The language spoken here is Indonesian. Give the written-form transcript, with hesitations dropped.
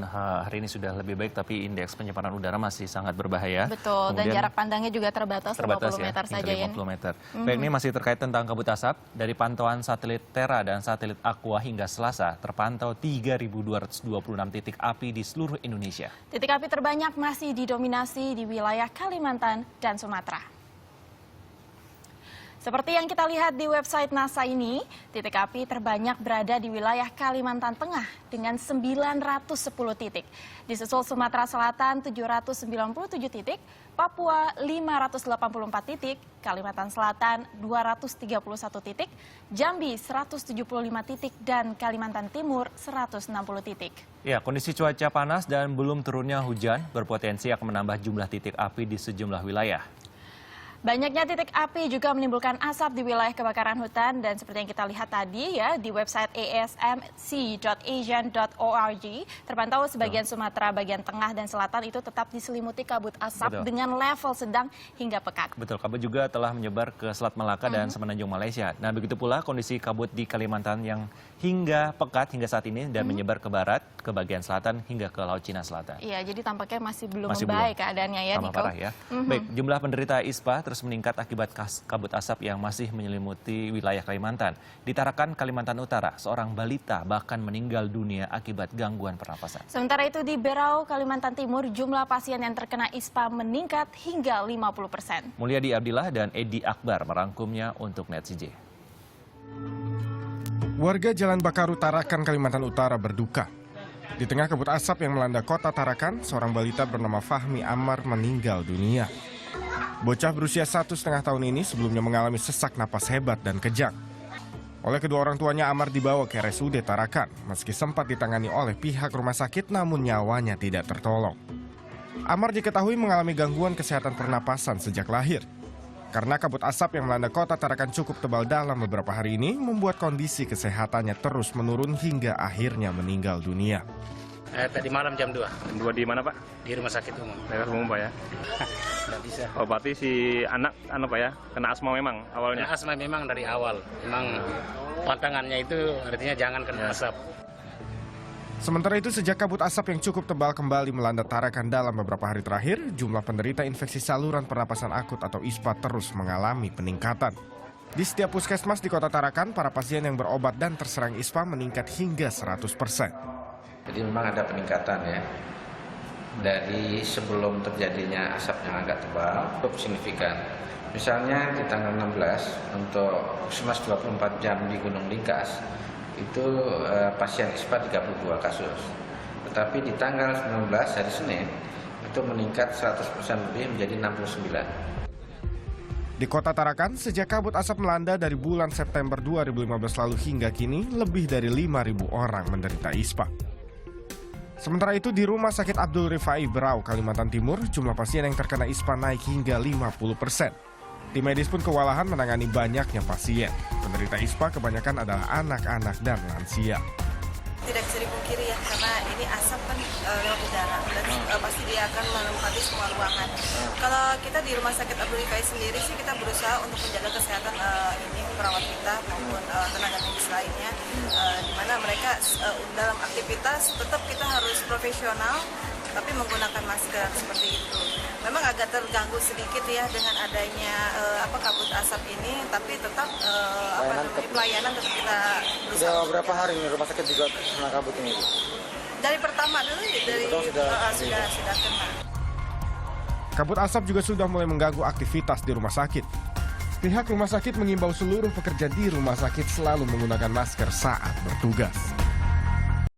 walaupun hari ini sudah lebih baik, tapi indeks pencemaran udara masih sangat berbahaya. Betul, dan jarak pandangnya juga terbatas 50 ya, meter saja ya. 50 meter. Baik, ini masih terkait tentang kabut asap. Dari pantauan satelit Terra dan satelit Aqua hingga Selasa, terpantau 3.226 titik api di seluruh Indonesia. Titik api terbanyak masih didominasi di wilayah Kalimantan dan Sumatera. Seperti yang kita lihat di website NASA ini, titik api terbanyak berada di wilayah Kalimantan Tengah dengan 910 titik. Disusul Sumatera Selatan 797 titik, Papua 584 titik, Kalimantan Selatan 231 titik, Jambi 175 titik, dan Kalimantan Timur 160 titik. Ya, kondisi cuaca panas dan belum turunnya hujan berpotensi akan menambah jumlah titik api di sejumlah wilayah. Banyaknya titik api juga menimbulkan asap di wilayah kebakaran hutan, dan seperti yang kita lihat tadi ya di website asmc.asian.org terpantau sebagian Sumatera bagian tengah dan selatan itu tetap diselimuti kabut asap dengan level sedang hingga pekat. Betul, kabut juga telah menyebar ke Selat Malaka dan Semenanjung Malaysia. Nah, begitu pula kondisi kabut di Kalimantan yang hingga pekat hingga saat ini dan menyebar ke barat, ke bagian selatan hingga ke Laut Cina Selatan. Iya, jadi tampaknya masih belum membaik keadaannya ya, Niko. Parah ya. Baik, jumlah penderita ISPA terus meningkat akibat kabut asap yang masih menyelimuti wilayah Kalimantan. Di Tarakan, Kalimantan Utara, seorang balita bahkan meninggal dunia akibat gangguan pernapasan. Sementara itu di Berau, Kalimantan Timur, jumlah pasien yang terkena ISPA meningkat hingga 50%. Mulyadi Abdillah dan Edi Akbar merangkumnya untuk NetCJ. Warga Jalan Bakaru Tarakan, Kalimantan Utara berduka. Di tengah kabut asap yang melanda kota Tarakan, seorang balita bernama Fahmi Amar meninggal dunia. Bocah berusia 1,5 tahun ini sebelumnya mengalami sesak napas hebat dan kejang. Oleh kedua orang tuanya, Amar dibawa ke RSUD Tarakan, meski sempat ditangani oleh pihak rumah sakit namun nyawanya tidak tertolong. Amar diketahui mengalami gangguan kesehatan pernapasan sejak lahir. Karena kabut asap yang melanda kota Tarakan cukup tebal dalam beberapa hari ini, membuat kondisi kesehatannya terus menurun hingga akhirnya meninggal dunia. Tadi malam jam 2. Jam 2 di mana, Pak? Di rumah sakit umum. Daerah umum, Pak ya? Nggak bisa. Oh, berarti si anak, Pak ya, kena asma memang awalnya? Kena asma memang dari awal. Memang pantangannya itu artinya jangan kena asap. Sementara itu, sejak kabut asap yang cukup tebal kembali melanda Tarakan dalam beberapa hari terakhir, jumlah penderita infeksi saluran pernapasan akut atau ISPA terus mengalami peningkatan. Di setiap puskesmas di kota Tarakan, para pasien yang berobat dan terserang ISPA meningkat hingga 100%. Jadi memang ada peningkatan ya. Dari sebelum terjadinya asap yang agak tebal, cukup signifikan. Misalnya di tanggal 16 untuk puskesmas 24 jam di Gunung Lingkas, itu pasien ISPA 32 kasus. Tetapi di tanggal 19 hari Senin, itu meningkat 100% lebih menjadi 69. Di kota Tarakan, sejak kabut asap melanda dari bulan September 2015 lalu hingga kini, lebih dari 5.000 orang menderita ISPA. Sementara itu di Rumah Sakit Abdul Rifai Berau, Kalimantan Timur, jumlah pasien yang terkena ISPA naik hingga 50%. Tim medis pun kewalahan menangani banyaknya pasien. Penderita ISPA kebanyakan adalah anak-anak dan lansia. Tidak bisa dipungkiri ya, karena ini asap kan lewat udara dan pasti dia akan menempati semua ruangan. Kalau kita di Rumah Sakit Abdul Rifai sendiri sih kita berusaha untuk menjaga kesehatan ini perawat kita maupun tenaga medis lainnya, di mana mereka dalam aktivitas tetap kita harus profesional tapi menggunakan masker seperti itu. Memang agak terganggu sedikit ya dengan adanya kabut asap ini, tapi tetap pelayanan tetap kita berusaha. Sudah berapa hari ini rumah sakit juga kena kabut ini? Dari pertama dulu sudah kena. Kabut asap juga sudah mulai mengganggu aktivitas di rumah sakit. Pihak rumah sakit mengimbau seluruh pekerja di rumah sakit selalu menggunakan masker saat bertugas.